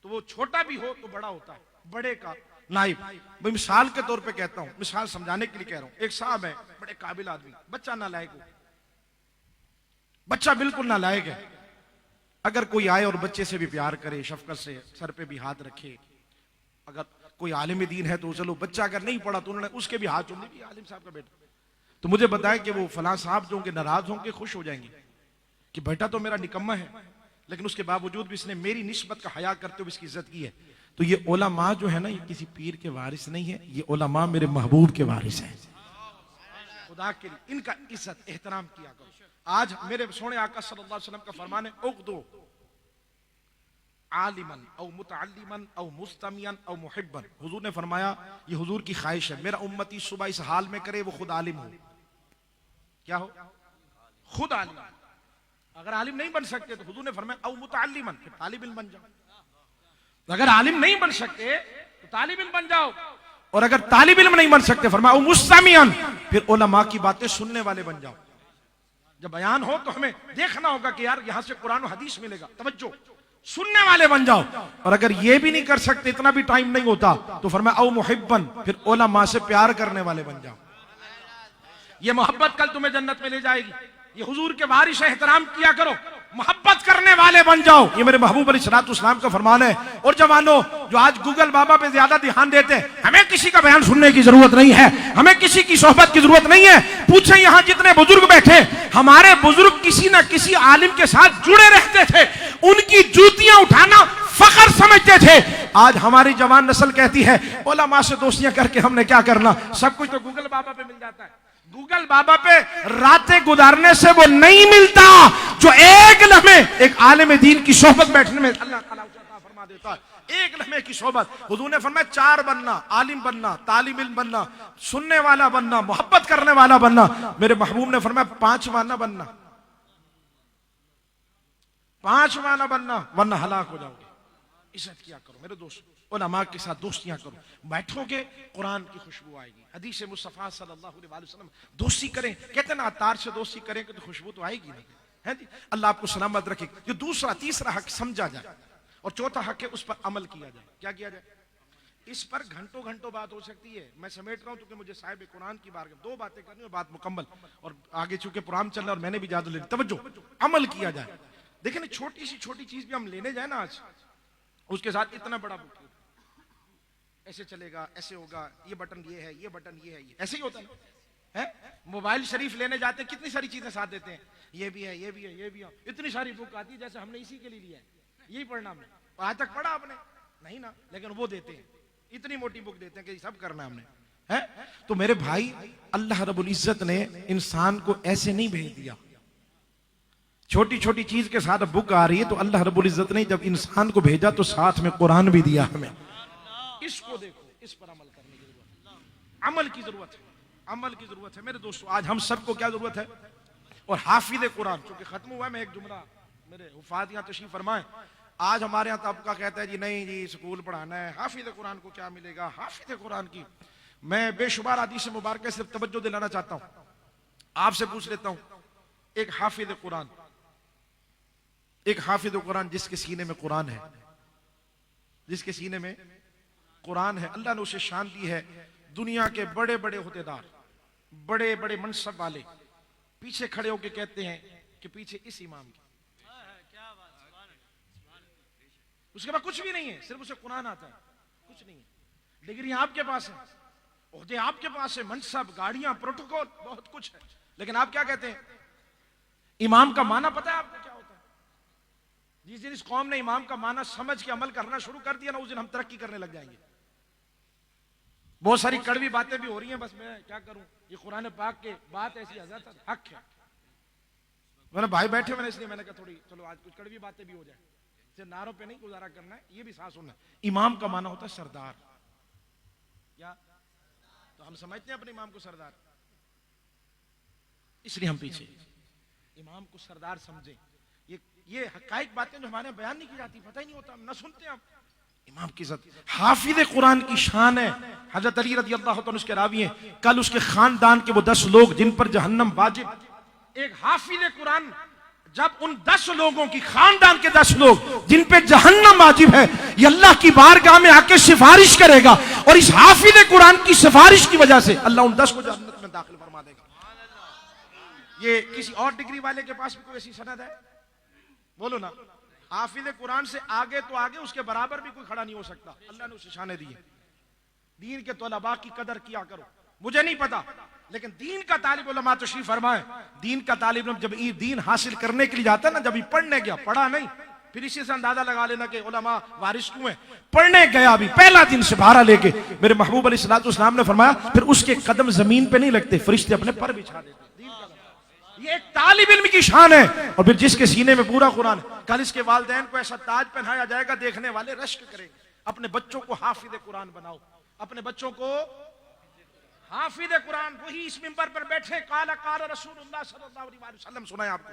तो वो छोटा भी हो तो बड़ा होता है। बड़े का नाइब। भाई मिसाल के तौर पे कहता हूं, मिसाल समझाने के लिए कह रहा हूं। एक साहब है, बड़े काबिल आदमी, बच्चा नालायक हो, बच्चा बिल्कुल नालायक है। अगर कोई आए और बच्चे से भी प्यार करे, शफकत से सर पे भी हाथ रखे, अगर कोई आलिम दीन है तो चलो, बच्चा अगर नहीं पढ़ा तो उन्होंने उसके भी हाथ चूम दिए, आलिम साहब का बेटा, तो मुझे बताया कि वो फलां साहब जो होंगे नाराज होंगे, खुश हो जाएंगे कि बेटा तो मेरा निकम्मा है, लेकिन उसके बावजूद भी इसने मेरी निस्बत का हया करते हुए इसकी इज्जत की है। तो ये उलमा जो है ना, ये किसी पीर के वारिस नहीं है, ये उलमा मेरे महबूब के वारिस हैं। खुदा के लिए इनका इज्जत एहतराम किया करो। आज मेरे सोने आका सल्लल्लाहु अलैहि वसल्लम का फरमान है, उक़दू आलिमन औ मुतअल्लिमन औ मुस्तमियन औ मुहिब्बन। हुजूर ने फरमाया, ये हुजूर की ख्वाहिश है, मेरा उम्मती सुबह इस हाल में करे वो खुद आलिम हो। क्या हो? खुद आलिम। अगर आलिम नहीं बन सकते तो हुजूर ने फरमाया औ मुतअल्लिमन, फिर तालिब इल्म बन जाओ। अगर आलिम नहीं बन सकते तो तालिब इल्म बन जाओ, और अगर तालिब इल्म नहीं बन सकते फरमाया औ मुस्तमियन, फिर उलमा की बातें सुनने वाले बन जाओ। जब बयान हो तो हमें देखना होगा कि यार यहां से कुरान और हदीस मिलेगा, तवज्जो, सुनने वाले बन जाओ। और अगर ये भी नहीं कर सकते, इतना भी टाइम नहीं होता, तो फरमाया औ मुहिब्बन, फिर उलमा से प्यार करने वाले बन जाओ। ये मोहब्बत कल तुम्हें जन्नत में ले जाएगी। ये हुजूर के वारिस एहतराम किया करो, मोहब्बत करने वाले बन जाओ। ये मेरे महबूब अलैहिस्सलाम का फरमान है। और जवानों जो आज गूगल बाबा पे ज्यादा ध्यान देते हैं, हमें किसी का बयान सुनने की जरूरत नहीं है, हमें किसी की सोहबत की जरूरत नहीं है। पूछे यहाँ जितने बुजुर्ग बैठे, हमारे बुजुर्ग किसी न किसी आलिम के साथ जुड़े रहते थे, उनकी जूतियां उठाना फख्र समझते थे। आज हमारी जवान नस्ल कहती है उलमा से दोस्तियां करके हमने क्या करना, सब कुछ तो गूगल बाबा पे मिल जाता है। गूगल बाबा पे रातें गुजारने से वो नहीं मिलता जो एक लम्हे एक आलिम दीन की सोहबत बैठने में अल्लाह ताला फरमा देता है। एक लम्हे की सोहबत। हुजूर ने फरमाया चार बनना, आलिम बनना, तालिब इल्म बनना, सुनने वाला बनना, मोहब्बत करने वाला बनना। मेरे महबूब ने फरमाया पांचवा ना बनना, पांचवा ना बनना, वरना हलाक हो जाओगे। इज्जत किया करो मेरे दोस्त, उलमा के साथ दोस्तियां करो, बैठोगे कुरान की खुशबू आएगी। हदीस मुस्तफा सल्लल्लाहु अलैहि वसल्लम, दोस्ती करें, कहते ना अतार से दोस्ती करेंगे तो खुशबू तो आएगी ना, है जी। अल्लाह आपको सलामत रखे। ये दूसरा तीसरा हक समझा जाए, और चौथा हक है उस पर अमल किया जाए। क्या किया जाए? इस पर घंटों घंटों बात हो सकती है, मैं समेट रहा हूं क्योंकि मुझे साहिब कुरान की बात, दो बातें करनी और बात मुकम्मल, और आगे चूंकि प्रोग्राम चल रहा है और मैंने भी इजाजत ले ली। तवज्जो, अमल किया जाए। देखिए ना, छोटी सी छोटी चीज भी हम लेने जाए ना आज, उसके साथ इतना बड़ा बुक, ऐसे चलेगा, ऐसे होगा, ये बटन ये है, ये बटन ये है, ये ऐसे ही होता है। मोबाइल शरीफ लेने जाते हैं, कितनी सारी चीजें साथ देते हैं, ये भी है, ये भी है, ये भी है, इतनी सारी बुक आती है जैसे हमने इसी के लिए लिया है, यही पढ़ना हमने, आज तक पढ़ा आपने नहीं ना, लेकिन वो देते हैं, इतनी मोटी बुक देते हैं कि सब करना हमने है। तो मेरे भाई, अल्लाह रब्बुल इज्जत ने इंसान को ऐसे नहीं भेज दिया। छोटी छोटी चीज के साथ बुक आ रही है, तो अल्लाह रब्बुल इज्जत ने जब इंसान को भेजा तो साथ में कुरान भी दिया हमें। इसको देखो, इस पर अमल करने की जरूरत है, अमल की जरूरत है, अमल की जरूरत है मेरे दोस्तों। आज हम सबको क्या जरूरत है? और हाफिज कुरान चूंकि खत्म हुआ है, मैं एक जुमला, मेरे हुफाज यहाँ तशरीफ फरमाए। आज हमारे यहाँ तबका कहता है जी नहीं जी स्कूल पढ़ाना है, हाफिज कुरान को क्या मिलेगा? हाफिज कुरान की मैं बेशुमार हदीस मुबारक सिर्फ तवज्जो दिलाना चाहता हूँ। आपसे पूछ लेता हूँ, एक हाफिज कुरान, एक हाफिज कुरान जिसके सीने में कुरान है, जिसके सीने में कुरान है, अल्लाह ने उसे शान दी है। दुनिया के बड़े बड़े होतेदार, बड़े बड़े मनसब वाले पीछे खड़े होकर कहते हैं कि पीछे इस इमाम की, उसके पास कुछ भी नहीं है, सिर्फ उसे कुरान आता है, कुछ नहीं है। डिग्री आपके पास है, ओहदे आपके पास है, मनसब, गाड़ियां, प्रोटोकॉल, बहुत कुछ है, लेकिन आप क्या कहते हैं? इमाम का माना पता है आपको क्या होता है? जिस दिन इस कौम ने इमाम का माना समझ के अमल करना शुरू कर दिया ना, उस दिन हम तरक्की करने लग जाएंगे। बहुत सारी कड़वी बातें भी हो रही हैं, बस मैं क्या करूं, ये कुरान पाक के बात ऐसी हज़रत हक है। मैंने भाई बैठे मैंने, इसलिए मैंने कहा थोड़ी चलो आज कुछ कड़वी बातें भी हो जाए, सिर्फ नारों पे नहीं गुजारा करना है, ये भी साथ सुनना है। इमाम का माना होता है सरदार, क्या तो हम समझते हैं अपने इमाम को सरदार, इसलिए हम पीछे इमाम को सरदार समझें। ये हकाइक बातें जो हमारे बयान नहीं की जाती, पता ही नहीं होता, न सुनते हम। इमाम की इज्जत, हाफिज कुरान की शान है। हजरत अली रज़ी अल्लाह तआला उसके रावी हैं, कल उसके खानदान के वो 10 लोग जिन पर जहन्नम वाजिब, एक हाफिज कुरान जब उन 10 लोगों की, खानदान के 10 लोग जिन पे जहन्नम वाजिब है, ये अल्लाह की बारगाह में आके सिफारिश करेगा और इस हाफिज कुरान की सिफारिश की वजह से अल्लाह उन 10 को जन्नत में दाखिल फरमा देगा। ये किसी और डिग्री वाले के पास भी कोई ऐसी सनद है? बोलो ना। हाफिज कुरान से आगे तो आगे, उसके बराबर भी कोई खड़ा नहीं हो सकता। अल्लाह ने उसे शाने दी है। दीन के तलबा की कदर किया करो। मुझे नहीं पता, लेकिन दीन का तालिब उलमा तशरीफ फरमाए, दीन का तालिब जब ये दीन हासिल करने के लिए जाता है ना, जब ये पढ़ने गया, पढ़ा नहीं, फिर इसी से अंदाजा लगा लेना कि उलमा वारिस क्यों है। पढ़ने गया अभी पहला दिन से बारह लेके, मेरे महबूब अलैहिस्सलाम ने फरमाया, फिर उसके कदम जमीन पे नहीं लगते, फरिश्ते अपने पर बिछा देते। ये एक तालिब इल्म की शान है। और फिर जिसके सीने में पूरा कुरान है, कल इसके वालिदैन को ऐसा ताज पहनाया जाएगा, देखने वाले रश्क करेंगे। अपने बच्चों को हाफिज कुरान बनाओ, अपने बच्चों को हाफिज कुरान। वही इस मिंबर पर बैठे काला काला रसूलुल्लाह सल्लल्लाहु अलैहि वसल्लम सुनाए आपको।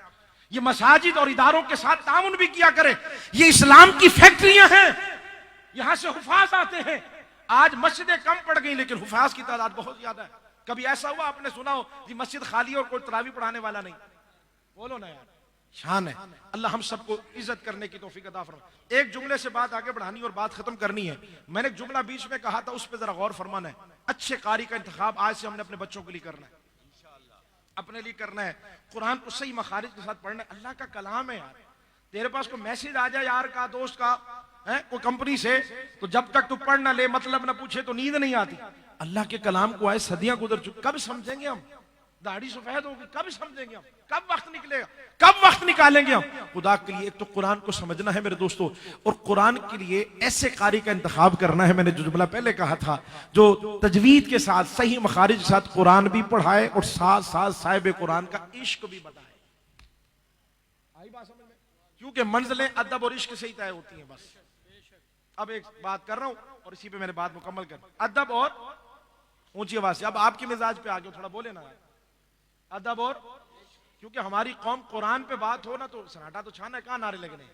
ये मसाजिद और इदारों के साथ ताउन भी किया करे। ये इस्लाम की फैक्ट्रियां हैं, यहां से हुफाज आते हैं। आज मस्जिदें कम पड़ गई, लेकिन हुफाज की तादाद बहुत ज्यादा है। कभी ऐसा हुआ आपने सुना हो कि मस्जिद खाली और कोई तरावी पढ़ाने वाला नहीं? बोलो ना यार, शान है। अल्लाह हम सबको इज्जत करने की तौफीक अता फरमाए। एक जुमले से बात आगे बढ़ानी और बात खत्म करनी है। मैंने एक जुमला बीच में कहा था, उस पर जरा गौर फरमाना है। अच्छे कारी का इंतखाब आज से हमने अपने बच्चों के लिए करना है, अपने लिए करना है। कुरान को सही मखारिज के साथ पढ़ना है। अल्लाह का कलाम है यार। तेरे पास कोई मैसेज आ जाए यार का, दोस्त का है, कोई कंपनी से, तो जब तक तू पढ़ ना ले, मतलब ना पूछे, तो नींद नहीं आती। अल्लाह के कलाम को आए सदियां गुजर चुकी, कब समझेंगे हम? दाढ़ी सफेद होगी, कब समझेंगे हम? कब वक्त निकलेगा, कब वक्त निकालेंगे हम? खुदा के लिए एक तो कुरान को समझना है मेरे दोस्तों, और कुरान के लिए ऐसे कारी का इंतखाब करना है। मैंने जो जुमला पहले कहा था, जो तजवीद के साथ सही मखारिज के साथ कुरान भी पढ़ाए और साथ साथ साहिब कुरान का इश्क भी बताए। आई बात समझ में? क्योंकि मंजिलें अदब और इश्क से ही तय होती हैं। बस अब एक बात कर रहा हूं और इसी पे मेरे बात मुकम्मल कर। अदब और ऊंची आवाज से, अब आपके मिजाज पे आ गए, थोड़ा बोले ना। अदब और, क्योंकि हमारी कौम कुरान पे बात हो ना तो सन्नाटा तो छाना है, कहां नारे लगने,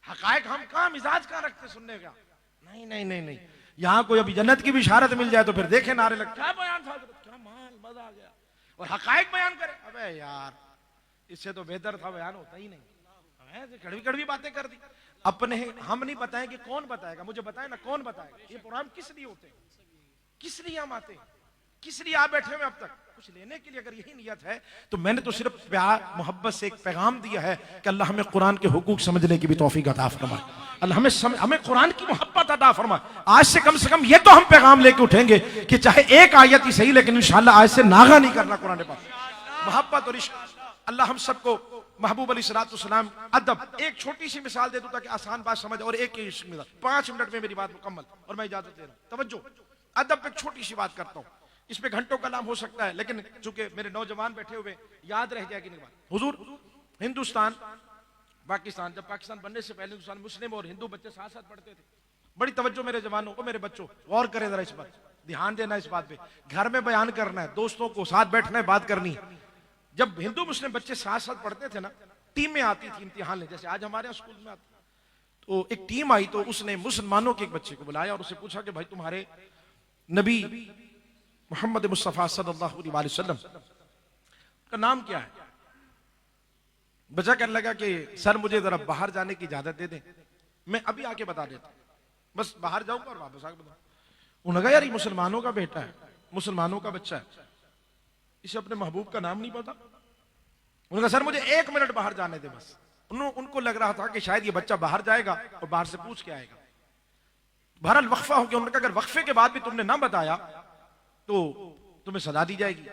हकायक हम कहां, मिजाज कहां रखते सुनने का? नहीं नहीं नहीं नहीं, यहां कोई अभी जन्नत की भी इशारत मिल जाए तो फिर देखे नारे लगते, क्या बयान था, क्या माल मजा आ गया, और हकायक बयान करे। अबे यार, इससे तो बेहतर था बयान होता ही नहीं, कड़वी कड़वी बातें कर दी। अपने हम नहीं बताएं कि कौन बताएगा, मुझे बताए ना कौन बताएगा। ये प्रोग्राम किस लिए होते हैं, किस लिए हम आते हैं, किस लिए आप बैठे हुए अब तक? कुछ लेने के लिए। अगर यही नियत है तो मैंने तो सिर्फ प्यार मोहब्बत से एक पैगाम दिया है कि अल्लाह हमें कुरान के हुकूक समझने की भी तौफीक अता फरमाए। अल्लाह हमें कुरान की मोहब्बत अता फरमाए। आज से कम ये तो हम पैगाम लेके उठेंगे कि चाहे एक आयत ही सही, लेकिन इंशाअल्लाह आज से नागा नहीं करना कुरान पाक। मोहब्बत और इश्क। अल्लाह हम सबको महबूब अलैहिस्सलाम अदब, एक छोटी सी मिसाल दे दूं ताकि आसान बात समझ, और एक ही 5 मिनट में मेरी बात मुकम्मल, और मैं इजाजत दे रहा हूं। तवज्जो, अदब पे छोटी सी बात करता हूं, इस पे घंटों का नाम हो सकता है, लेकिन चूंकि मेरे नौजवान बैठे हुए याद रह जाएगी नहीं बात। हुजूर, हिंदुस्तान पाकिस्तान, जब पाकिस्तान बनने से पहले हिंदुस्तान मुस्लिम और हिंदू बच्चे साथ साथ पढ़ते थे। बड़ी तवज्जो मेरे जवानों को, मेरे बच्चों, गौर करें जरा इस बात, ध्यान देना इस बात पे। घर में बयान करना है, दोस्तों को साथ बैठना है, बात करनी है। जब हिंदू मुस्लिम बच्चे साथ साथ पढ़ते थे ना, टीमें आती थी इम्तिहान ले, जैसे आज हमारे यहाँ स्कूल में आती, तो एक टीम आई तो उसने मुसलमानों के एक बच्चे को बुलाया और उससे पूछा कि भाई तुम्हारे नबी मोहम्मद मुस्तफा सल्लल्लाहु अलैहि वसल्लम का नाम क्या है? बच्चा कहने लगा कि सर मुझे जरा बाहर जाने की इजाजत दे दें, मैं अभी आके बता देता हूं, बस बाहर जाऊंगा और वापस आके बताऊंगा। उन्होंने कहा यार ये मुसलमानों का बेटा है, मुसलमानों का बच्चा है, इसे अपने महबूब का नाम नहीं पता। उन्होंने कहा सर मुझे 1 मिनट बाहर जाने दे बस। उनको लग रहा था कि शायद ये बच्चा बाहर जाएगा और बाहर से पूछ के आएगा। बहरहाल वक्फा हो गया। उन्होंने कहा अगर वक्फे के बाद भी तुमने ना बताया तो तुम्हें सजा दी जाएगी।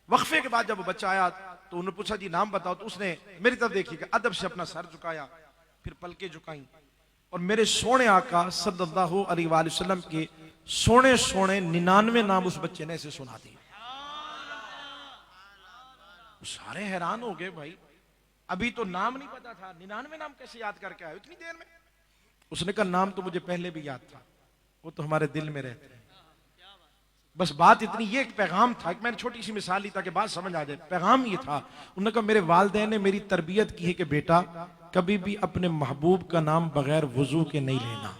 वक्फे के बाद जब वो बच्चा आया तो उन्होंने पूछा जी नाम बताओ, तो उसने मेरी तरफ देखिएगा, अदब से अपना सर झुकाया, फिर पलके झुकाई और मेरे सोने आका सल्लल्लाहु अलैहि वसल्लम के सोने सोने 99 नाम उस बच्चे ने ऐसे सुना दिए। सारे हैरान हो गए, भाई अभी तो नाम नहीं पता था, 99 नाम कैसे याद करके आए इतनी देर में? उसने कहा नाम तो मुझे पहले भी याद था, वो तो हमारे दिल में रहते हैं। बस बात इतनी, ये एक पैगाम था, मैंने छोटी सी मिसाल ली ताकि बात समझ आ जाए। पैगाम ये था, उन्होंने कहा मेरे वालिदैन ने मेरी तरबियत की है कि बेटा कभी भी अपने महबूब का नाम बगैर वुजू के नहीं लेना।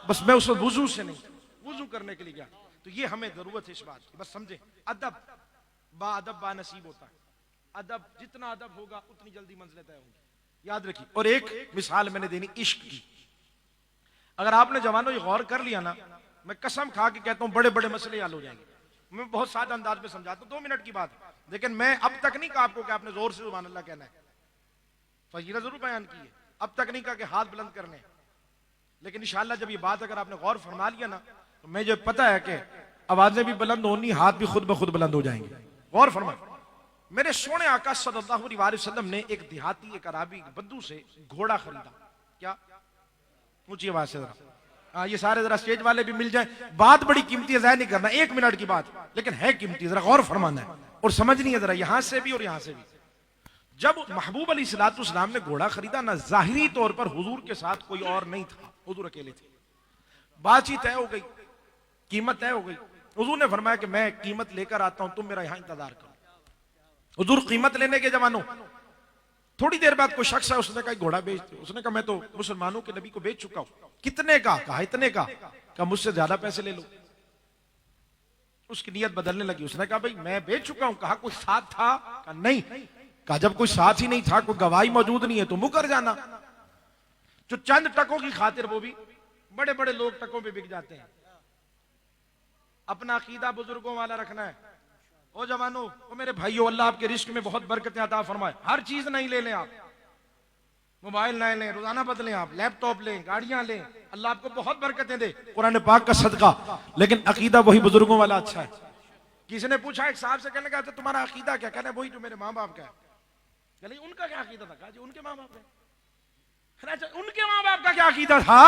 बस मैं उस वुजू से नहीं, वुजू करने के लिए गया। तो ये हमें जरूरत है इस बात की, बस समझे। अदब बा अदब बा नसीब होता है। अदब, जितना अदब होगा उतनी जल्दी मंजिलें तय होंगी, याद रखिए। और एक मिसाल मैंने देनी इश्क की। अगर आपने जवानों ये गौर कर लिया ना मैं कसम खा के कहता हूं बड़े बड़े मसले हल हो जाएंगे। मैं बहुत सादा अंदाज में समझाता हूं, 2 मिनट की बात है। लेकिन मैं अब तक नहीं कहा आपको कि आपने जोर से सुभान अल्लाह कहना है, फजीलत जरूर बयान की है, अब तक नहीं कहा कि हाथ बुलंद करने। लेकिन इंशाअल्लाह जब ये बात अगर आपने गौर फरमा लिया ना, तो मुझे पता है कि आवाजें भी बुलंद होनी, हाथ भी खुद ब खुद बुलंद हो जाएंगे। गौर फरमा, मेरे सोने आका सल्लल्लाहु अलैहि वसल्लम ने एक देहाती, एक अराबी बद्दू से घोड़ा खरीदा। क्या? ऊंची आवाज से जरा, हाँ ये सारे जरा स्टेज वाले भी मिल जाए। बात बड़ी कीमती है, ज़ाया नहीं करना, 1 मिनट की बात, लेकिन है कीमती, जरा गौर फरमाना है और समझनी है जरा, यहां से भी और यहां से भी। जब महबूब अलैहिस्सलाम ने घोड़ा खरीदा ना, जाहिरी तौर पर हुजूर के साथ कोई और नहीं था, हुजूर अकेले थे। बातचीत तय हो गई, कीमत तय हो गई। हुजूर ने फरमाया कि मैं कीमत लेकर आता हूं, तुम मेरा यहां इंतजार करो। हुजूर कीमत लेने के जवानों, थोड़ी देर बाद कोई शख्स है, उसने कहा घोड़ा बेच दो। उसने कहा मैं तो मुसलमानों के नबी को बेच चुका हूं। कितने का? कहा इतने का। कहा मुझसे ज्यादा पैसे ले लो। उसकी नीयत बदलने लगी। उसने कहा भाई मैं बेच चुका हूं। कहा कोई साथ था? कहा नहीं। कहा जब कोई साथ ही नहीं था, कोई गवाही मौजूद नहीं है, तो मुकर जाना। जो चंद टकों की खातिर, वो भी बड़े बड़े लोग टकों पे बिक जाते हैं। अपना अकीदा बुजुर्गों वाला रखना है। ओ जवानों, ओ मेरे भाइयों, अल्लाह आपके रिस्क में बहुत बरकतें अता फरमाए। हर चीज नहीं ले लें आप, मोबाइल नहीं लें, रोजाना बदलें आप, लैपटॉप लें, गाड़ियां लें, अल्लाह आपको बहुत बरकतें दे, कुरान पाक का सदका। लेकिन अकीदा वही बुजुर्गों वाला अच्छा है। किसी ने पूछा एक साहब से, कहने लगा तुम्हारा अकीदा क्या? कहने वही जो मेरे माँ बाप का है। कहले उनका क्या अकीदा था? कहा जी उनके माँ बाप है। उनके माँ बाप का क्या अकीदा था?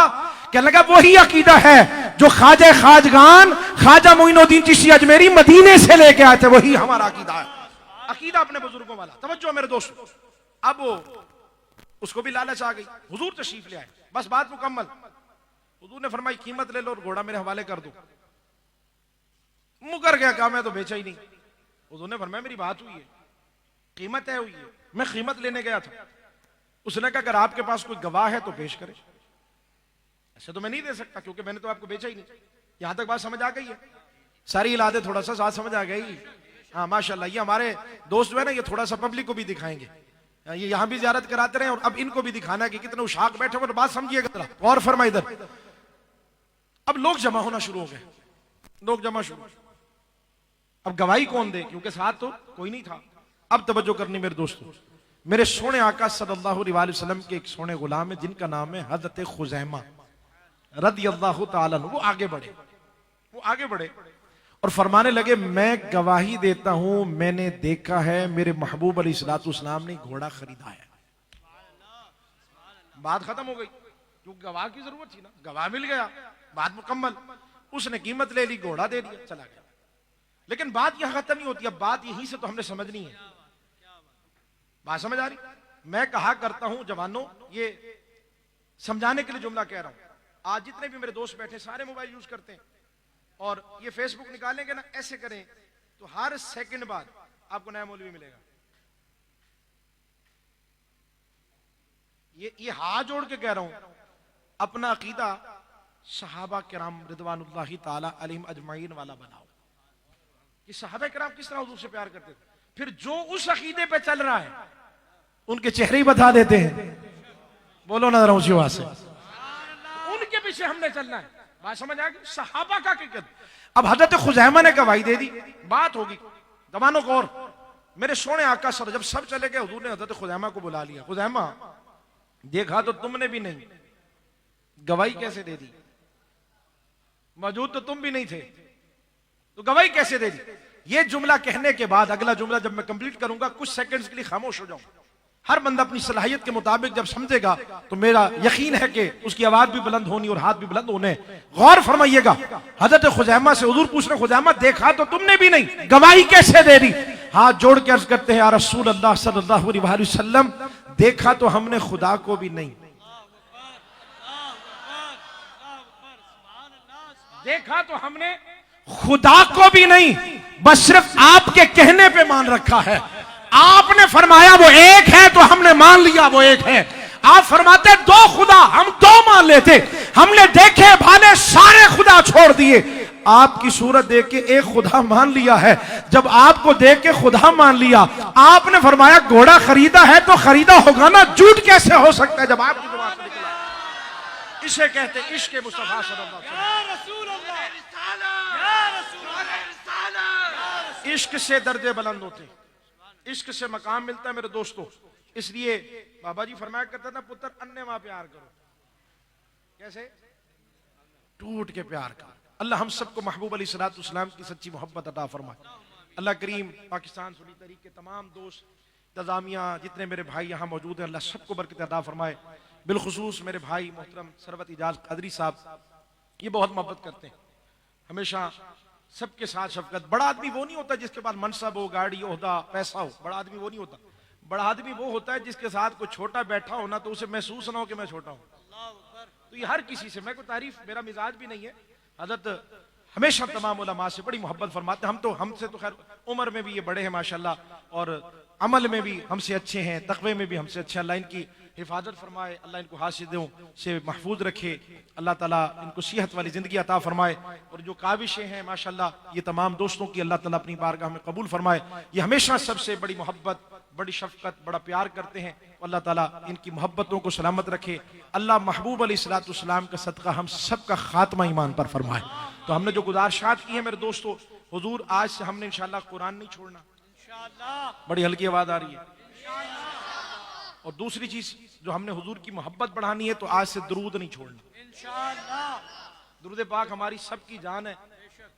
कहने लगा वही अकीदा है जो ख्वाजा खाजगान ख्वाजा मोइनुद्दीन चिश्ती अजमेरी मदीने से लेके आए थे, वही हमारा अकीदा है। अकीदा अपने बुजुर्गों वाला। तवज्जो मेरे दोस्तों, अब उसको भी लालच आ गई। हुजूर तशरीफ ले आए, बस बात मुकम्मल। हुजूर ने फरमाई कीमत ले लो और घोड़ा मेरे हवाले कर दो। मुकर गया, कहा मैं तो बेचा ही नहीं। हुजूर ने फरमाया मेरी बात हुई है, कीमत तय हुई है, मैं कीमत लेने गया था। उसने कहा अगर आपके पास कोई गवाह है तो पेश करे। ऐसे तो मैं नहीं दे सकता क्योंकि मैंने तो आपको बेचा ही नहीं। यहां तक बात समझ आ गई है? सारी इलादे थोड़ा सा साथ समझ आ गई। हाँ माशाल्लाह, ये हमारे दोस्त जो है ना, ये थोड़ा सा पब्लिक को भी दिखाएंगे। ये यहां भी ज़ियारत कराते रहे और अब इनको भी दिखाना है कि कितने उशाक बैठे हुए। बात समझिएगा जरा, और फरमा इधर। अब लोग जमा होना शुरू हो गए, लोग जमा शुरू। अब गवाही कौन दे, क्योंकि साथ तो कोई नहीं था। अब तवज्जो करनी मेरे दोस्तों, मेरे सोने आका सल्लल्लाहु अलैहि वसल्लम के एक सोने गुलाम है जिनका नाम है हज़रत खुज़ैमा रदियल्लाहु ताला अन्हु। वो आगे बढ़े और फरमाने लगे मैं गवाही देता हूं, मैंने देखा है मेरे महबूब अलैहिस्सलाम ने घोड़ा खरीदा है। बात खत्म हो गई, क्योंकि गवाह की जरूरत थी ना। गवाह मिल गया, बात मुकम्मल। उसने कीमत ले ली, घोड़ा दे दिया, चला गया। लेकिन बात यहां खत्म नहीं होती। अब बात यहीं से तो हमने समझनी है। बात समझ आ रही? मैं कहा करता हूं जवानों, ये समझाने के लिए जुमला कह रहा हूं। आज जितने भी मेरे दोस्त बैठे सारे मोबाइल यूज करते हैं और ये फेसबुक निकालेंगे ना, ऐसे करें तो हर सेकंड बाद आपको नया मौलवी मिलेगा। ये हाथ जोड़ के कह रहा हूं, अपना अकीदा सहाबा किराम रिदवानुल्लाहि ताला अलैहिम अजमाइन वाला बनाओ कि सहाबा किराम किस तरह हुजूर से प्यार करते थे। फिर जो उस अकीदे पे चल रहा है उनके चेहरे ही बता देते हैं। बोलो ना जरा ऊंची आवाज से, उनके पीछे हमने चलना है। बात समझ आ गई? सहाबा का हकीकत। अब हजरत खुज़ैमा ने गवाही दे दी, बात होगी। जवानों को और मेरे सोने आका सर, जब सब चले गए हुजूर ने हजरत खुज़ैमा को बुला लिया। खुज़ैमा देखा तो तुमने भी नहीं, गवाही कैसे दे दी? मौजूद तो तुम भी नहीं थे, तो गवाही कैसे दे दी? ये जुमला कहने के बाद अगला जुमला जब मैं कंप्लीट करूंगा, कुछ सेकंड्स के लिए खामोश हो जाऊंगा। हर बंदा अपनी सलाहियत के मुताबिक जब समझेगा तो मेरा यकीन है कि उसकी आवाज भी बुलंद होनी और हाथ भी बुलंद होने। गौर फरमाइएगा, हजरत खुज़ैमा से हुजूर पूछ रहे, खुज़ैमा देखा तो तुमने भी नहीं, गवाही कैसे दे दी? हाथ जोड़ के अर्ज करते हैं या रसूल अल्लाह सल्लल्लाहु अलैहि वसल्लम, देखा तो हमने खुदा को भी नहीं, देखा तो हमने खुदा को भी नहीं, बस सिर्फ आपके कहने पे मान रखा है। आपने फरमाया वो एक है तो हमने मान लिया वो एक है। आप फरमाते दो खुदा, हम दो मान लेते। हमने देखे भाले सारे खुदा छोड़ दिए, आपकी सूरत देख के एक खुदा मान लिया है। जब आपको देख के खुदा मान लिया, आपने फरमाया घोड़ा खरीदा है तो खरीदा होगा ना, झूठ कैसे हो सकता है जब आपकी जुबान से निकला? इसे कहते इश्क मुस्तफा सल्लल्लाहु अलैहि वसल्लम। इश्क से दर्जे बुलंद होते हैं, इश्क से मकाम मिलता है मेरे दोस्तों। इसलिए बाबा जी फरमाया करता था, पुत्र अन्य मां प्यार करो। कैसे? टूट के प्यार करो। अल्लाह हम सबको महबूब अलैहिस्सलाम की सच्ची मोहब्बत अता फरमाए। अल्लाह करीम पाकिस्तान सुन्नी तहरीक के तमाम दोस्त, इंतजामिया, जितने मेरे भाई यहाँ मौजूद हैं, अल्लाह सबको बरकत अता फरमाए। बिलखुसूस मेरे भाई मोहतरम सरवत इजाज कादरी साहब, ये बहुत मोहब्बत करते हैं, हमेशा सबके साथ शफकत। बड़ा आदमी वो नहीं होता जिसके पास मनसब हो, गाड़ी, ओहदा, पैसा हो। बड़ा आदमी वो नहीं होता। बड़ा आदमी वो होता है जिसके साथ कोई छोटा बैठा हो ना तो उसे महसूस ना हो कि मैं छोटा हूं। तो ये हर किसी से, मैं कोई तारीफ, मेरा मिजाज भी नहीं है। हज़रत हमेशा तमाम उलमा से बड़ी मोहब्बत फरमाते हैं। हम तो, हमसे तो खैर उम्र में भी ये बड़े हैं माशाल्लाह, और अमल में भी हमसे अच्छे हैं, तक़वे में भी हमसे अच्छे। अल्लाह इनकी हिफाजत फरमाए, अल्लाह इनको हासिदों से महफूज रखे, अल्लाह ताला इनको सेहत वाली ज़िंदगी अता फरमाए। और जो काविशें हैं माशाल्लाह ये तमाम दोस्तों की अल्लाह ताला अपनी बारगाह में कबूल फरमाए। ये हमेशा सबसे बड़ी मोहब्बत, बड़ी शफकत, बड़ा प्यार करते हैं। अल्लाह ताला इनकी मोहब्बतों को सलामत रखे। अल्लाह महबूब अलैहिस्सलाम का सदका हम सबका खात्मा ईमान पर फरमाए। तो हमने जो गुजारिशात की है मेरे दोस्तों, हुजूर आज से हमने इंशाल्लाह कुरान नहीं छोड़ना। बड़ी हल्की आवाज आ रही है। और दूसरी चीज जो हमने हुजूर की मोहब्बत बढ़ानी है, तो आज से दरूद नहीं छोड़ना। दरूद पाक हमारी सबकी जान है।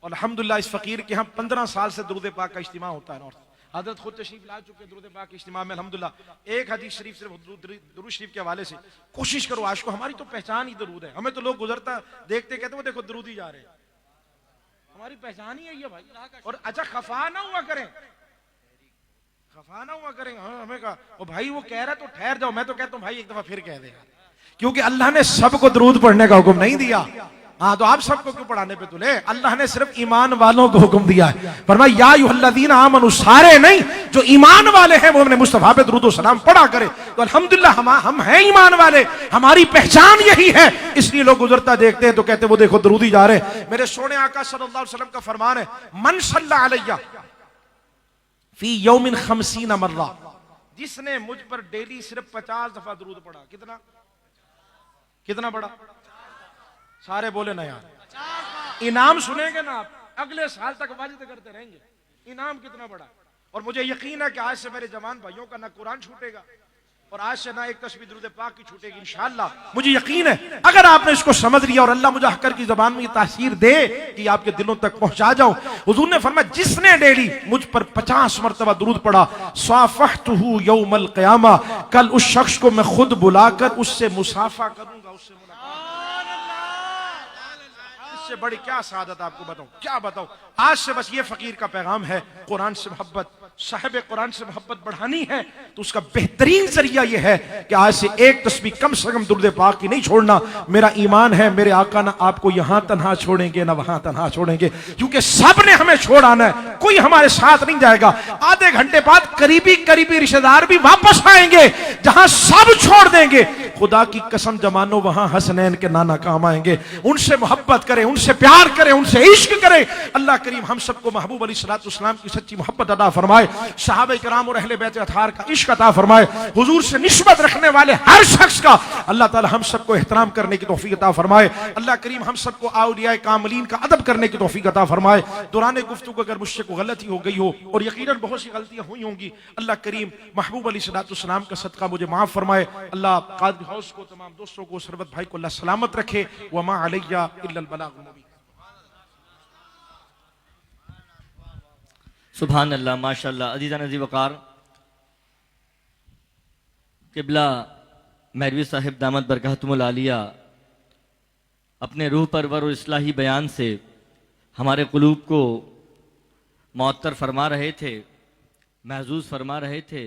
और अल्हम्दुलिल्लाह इस फकीर के यहाँ 15 साल से दरूद पाक का इज्तिमा होता है। हज़रत खुद तशरीफ ला चुके हैं दरूद पाक के इज्तिमा में अल्हम्दुलिल्लाह। एक हदीस शरीफ सिर्फ दरूद शरीफ के हवाले से कोशिश करो आज को, हमारी तो पहचान ही दरूद है। हमें तो लोग गुजरता देखते कहते वो देखो दरूद ही जा रहे हैं, हमारी पहचान ही है ये भाई। और अच्छा खफा ना हुआ करें, खफा ना हुआ करें। हाँ, हमें कहा ओ भाई वो कह रहा तो ठहर जाओ। मैं तो कहता हूँ भाई एक दफा फिर कह दे, क्योंकि अल्लाह ने सबको दरूद पढ़ने का हुक्म नहीं दिया। हाँ, तो आप सबको क्यों पढ़ाने पे तुले? अल्लाह ने सिर्फ ईमान वालों को हुक्म दिया है। फरमाया या अय्युहल्लज़ीना आमनू, सारे नहीं, जो ईमान वाले हैं वो अपने मुस्तफा पे दुरूद व सलाम पढ़ा करे। तो अल्हम्दुलिल्लाह हम हैं ईमान वाले, हमारी पहचान यही है। इसलिए लोग गुजरता देखते हैं तो कहते वो देखो दरूदी जा रहे हैं। मेरे सोने आका सल्लल्लाहु अलैहि वसल्लम का फरमान है, मन सल्ला अलैया फी यौमिन 50 मर्रा, जिसने मुझ पर डेली सिर्फ 50 दफा दरूद पढ़ा। कितना कितना पढ़ा? सारे बोले ना यार, इनाम सुनेंगे ना आप, अगले साल तक वाजिद करते रहेंगे। इनाम कितना बड़ा। और मुझे यकीन है कि आज से मेरे जवान भाइयों का ना कुरान छूटेगा और आज से ना एक तस्बीह दुरूद पाक की छूटेगी इंशाअल्लाह। मुझे यकीन है अगर आपने इसको समझ लिया और अल्लाह मुझे हकर की जबान में ये तासीर दे कि आपके दिलों तक पहुंचा जाऊं। हुजूर ने फरमाया जिसने डेली मुझ पर 50 मरतबा दुरूद पढ़ा, साफहतहु यौमल क़यामा, कल उस शख्स को मैं खुद बुलाकर उससे मुसाफा करूंगा, उससे से बड़ी क्या सादत आपको बताऊं, क्या बताऊं। आज से बस ये फकीर का पैगाम है, कुरान से मोहब्बत, साहिब कुरान से मोहब्बत बढ़ानी है तो उसका बेहतरीन जरिया यह है कि आज से एक तस्बीह कम से कम दुरूद पाक की नहीं छोड़ना। मेरा ईमान है मेरे आका ना आपको यहां तन्हा छोड़ेंगे ना वहां तन्हा छोड़ेंगे, क्योंकि सब ने हमें छोड़ आना है, कोई हमारे साथ नहीं जाएगा। आधे घंटे बाद करीबी करीबी रिश्तेदार भी वापस आएंगे, जहां सब छोड़ देंगे। खुदा की कसम जमानो वहां हसनैन के नाना काम आएंगे। उनसे मोहब्बत करें, उनसे प्यार करें, उनसे इश्क करें। अल्लाह करीम हम सबको महबूब अलैहिस्सलाम की सच्ची मोहब्बत अता फरमाए, सहाबे किराम और अहले बैत अतहार का इश्क अता फरमाए। हुजूर से निस्बत रखने वाले हर शख्स का अल्लाह ताला हम सबको एहतराम करने की तौफीक अता फरमाए। अल्लाह करीम हम सबको औलिया कामिलीन का अदब करने की तौफीक अता फरमाए। दौरान गुफ्तगू अगर मुझसे कोई गलती हो गई हो और यकीनन बहुत सी गलतियां हुई होंगी, अल्लाह करीम महबूब अलैहिस्सलाम का सदका मुझे माफ फरमाए। अल्लाह कादरी हाउस को, तमाम दोस्तों को, सरवत भाई को अल्लाह सलामत रखे। वमा अलैया इल्लल बलागुल मुबीन। सुभान अल्लाह, माशाअल्लाह। अजीज़ान अज़ीज़ वक़ार, क़िबला मौलवी साहिब दामत बरकातुहुल आलिया अपने रूह परवर और इस्लाही बयान से हमारे क़ुलूब को मुअत्तर फरमा रहे थे, महजूज़ फरमा रहे थे।